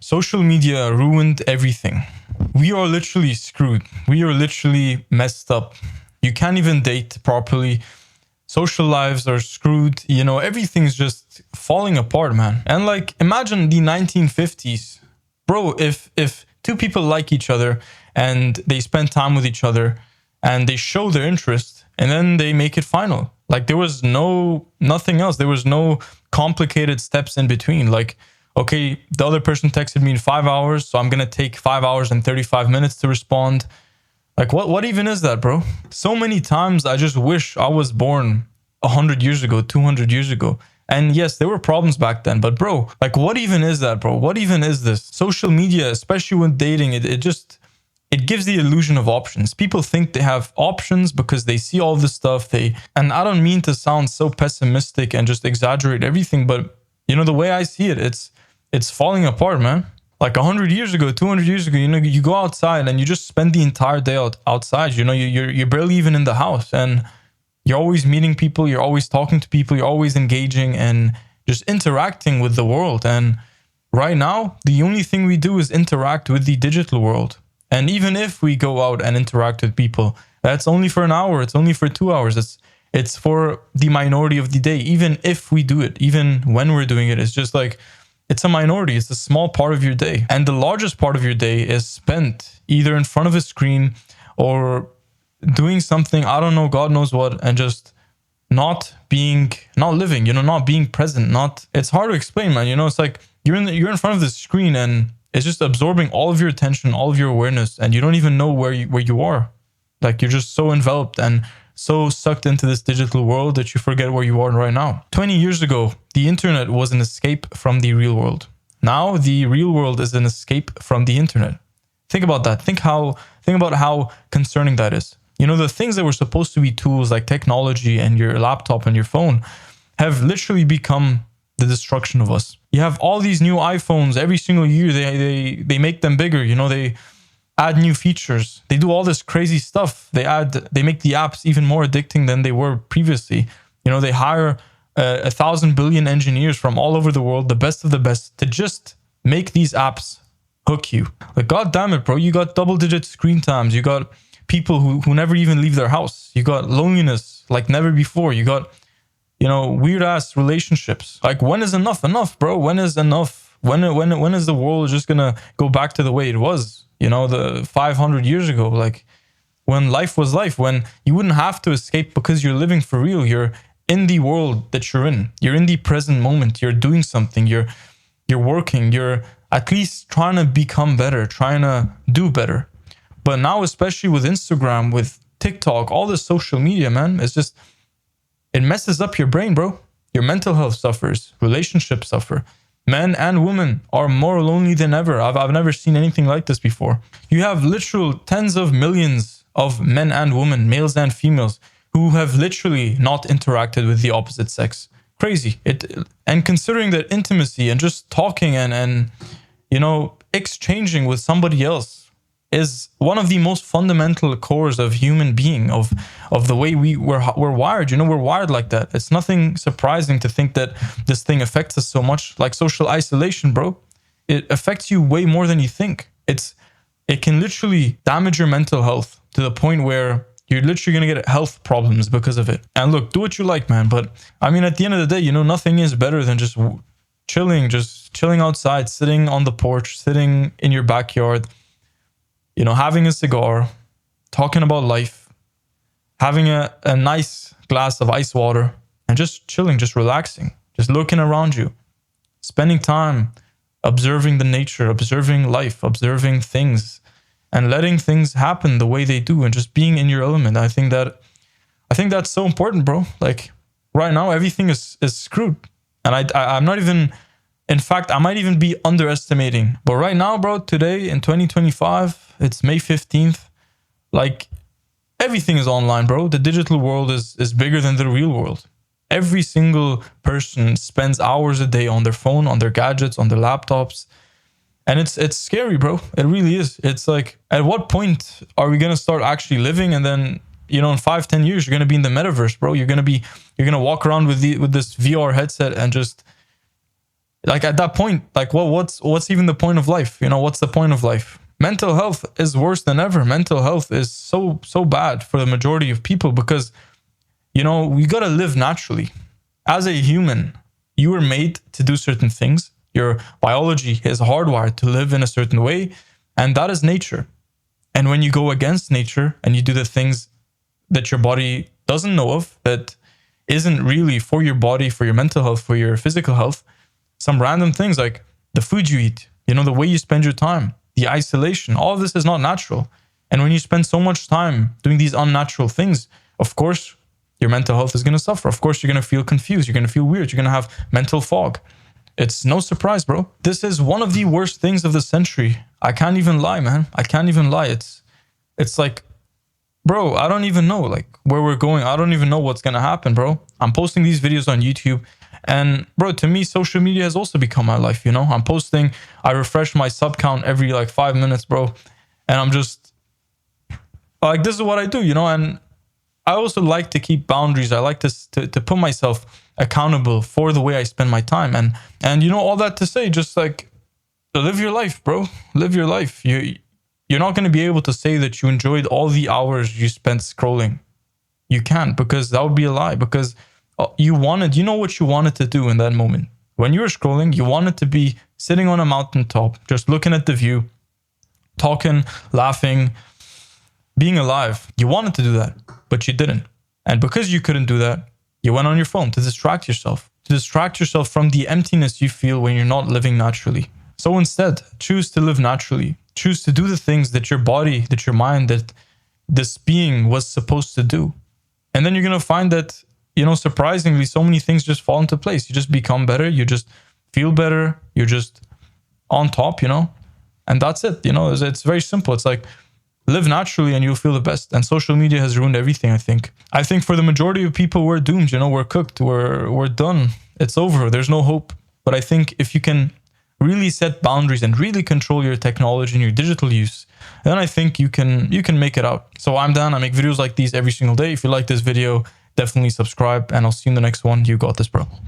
Social media ruined everything. We are literally screwed. We are literally messed up. You can't even date properly. Social lives are screwed. Everything's just falling apart, man. And like, imagine the 1950s. Bro, if two people like each other and they spend time with each other and they show their interest and then they make it final. Like, there was nothing else. There was no complicated steps in between. Like, okay, the other person texted me in 5 hours, so I'm going to take 5 hours and 35 minutes to respond. Like, what even is that, bro? So many times I just wish I was born 100 years ago, 200 years ago. And yes, there were problems back then, but bro, like, what even is that, bro? What even is this? Social media, especially when dating, it gives the illusion of options. People think they have options because they see all this stuff. And I don't mean to sound so pessimistic and just exaggerate everything, but the way I see it, it's falling apart, man. Like 100 years ago, 200 years ago, you go outside and you just spend the entire day outside. You're barely even in the house, and you're always meeting people. You're always talking to people. You're always engaging and just interacting with the world. And right now, the only thing we do is interact with the digital world. And even if we go out and interact with people, that's only for an hour. It's only for 2 hours. It's for the minority of the day. Even if we do it, even when we're doing it, it's just like, it's a minority. It's a small part of your day. And the largest part of your day is spent either in front of a screen or doing something, I don't know, God knows what, and just not living, not being present. It's hard to explain, man. It's like you're in front of the screen and it's just absorbing all of your attention, all of your awareness, and you don't even know where you are. Like, you're just so enveloped and so sucked into this digital world that you forget where you are right now. 20 years ago, the internet was an escape from the real world. Now, the real world is an escape from the internet. Think about that. Think about how concerning that is. The things that were supposed to be tools like technology and your laptop and your phone have literally become the destruction of us. You have all these new iPhones every single year. They make them bigger. They add new features. They do all this crazy stuff. They make the apps even more addicting than they were previously. They hire 1,000 billion engineers from all over the world, the best of the best, to just make these apps hook you. Like, God damn it, bro. You got double-digit screen times. You got people who never even leave their house. You got loneliness like never before. You got weird ass relationships. Like, when is enough, bro? When is enough? When is the world just gonna go back to the way it was? The 500 years ago, like when life was life, when you wouldn't have to escape because you're living for real. You're in the world that you're in. You're in the present moment. You're doing something. You're working. You're at least trying to become better, trying to do better. But now, especially with Instagram, with TikTok, all this social media, man, it messes up your brain, bro. Your mental health suffers. Relationships suffer. Men and women are more lonely than ever. I've never seen anything like this before. You have literal tens of millions of men and women, males and females, who have literally not interacted with the opposite sex. Crazy. And considering that intimacy and just talking and exchanging with somebody else is one of the most fundamental cores of human being, of the way we're wired. We're wired like that. It's nothing surprising to think that this thing affects us so much. Like social isolation, bro. It affects you way more than you think. It can literally damage your mental health to the point where you're literally going to get health problems because of it. And look, do what you like, man. But I mean, at the end of the day, nothing is better than just chilling outside, sitting on the porch, sitting in your backyard, having a cigar, talking about life, having a nice glass of ice water, and just chilling, just relaxing, just looking around you, spending time observing the nature, observing life, observing things, and letting things happen the way they do, and just being in your element. I think that's so important, bro. Like, right now, everything is screwed. And I'm not even... In fact, I might even be underestimating. But right now, bro, today in 2025, it's May 15th. Like, everything is online, bro. The digital world is bigger than the real world. Every single person spends hours a day on their phone, on their gadgets, on their laptops. And it's scary, bro. It really is. It's like, at what point are we going to start actually living? And then, in 5-10 years, you're going to be in the metaverse, bro. You're going to walk around with this VR headset and just Like at that point, like what's even the point of life? You know, what's the point of life? Mental health is worse than ever. Mental health is so bad for the majority of people because, you know, we got to live naturally. As a human, you were made to do certain things. Your biology is hardwired to live in a certain way, and that is nature. And when you go against nature and you do the things that your body doesn't know of, that isn't really for your body, for your mental health, for your physical health, some random things like the food you eat, you know, the way you spend your time, the isolation, all of this is not natural. And when you spend so much time doing these unnatural things, of course, your mental health is going to suffer. Of course, you're going to feel confused. You're going to feel weird. You're going to have mental fog. It's no surprise, bro. This is one of the worst things of the century. I can't even lie, man. I can't even lie. It's like, bro, I don't even know like where we're going. I don't even know what's going to happen, bro. I'm posting these videos on YouTube. And bro, to me, social media has also become my life, you know? I'm posting, I refresh my sub count every like 5 minutes, bro. And I'm just like, this is what I do, you know? And I also like to keep boundaries. I like to put myself accountable for the way I spend my time. And you know, all that to say, just like live your life, bro. Live your life. You're not going to be able to say that you enjoyed all the hours you spent scrolling. You can't, because that would be a lie, because you know what you wanted to do in that moment. When you were scrolling, you wanted to be sitting on a mountaintop, just looking at the view, talking, laughing, being alive. You wanted to do that, but you didn't. And because you couldn't do that, you went on your phone to distract yourself from the emptiness you feel when you're not living naturally. So instead, choose to live naturally. Choose to do the things that your body, that your mind, that this being was supposed to do. And then you're going to find that, you know, surprisingly, so many things just fall into place. You just become better. You just feel better. You're just on top, you know, and that's it. You know, it's very simple. It's like, live naturally and you'll feel the best. And social media has ruined everything, I think. I think for the majority of people, we're doomed, you know, we're cooked, we're done. It's over. There's no hope. But I think if you can really set boundaries and really control your technology and your digital use, then I think you can make it out. So I'm Dan. I make videos like these every single day. If you like this video, definitely subscribe, and I'll see you in the next one. You got this, bro.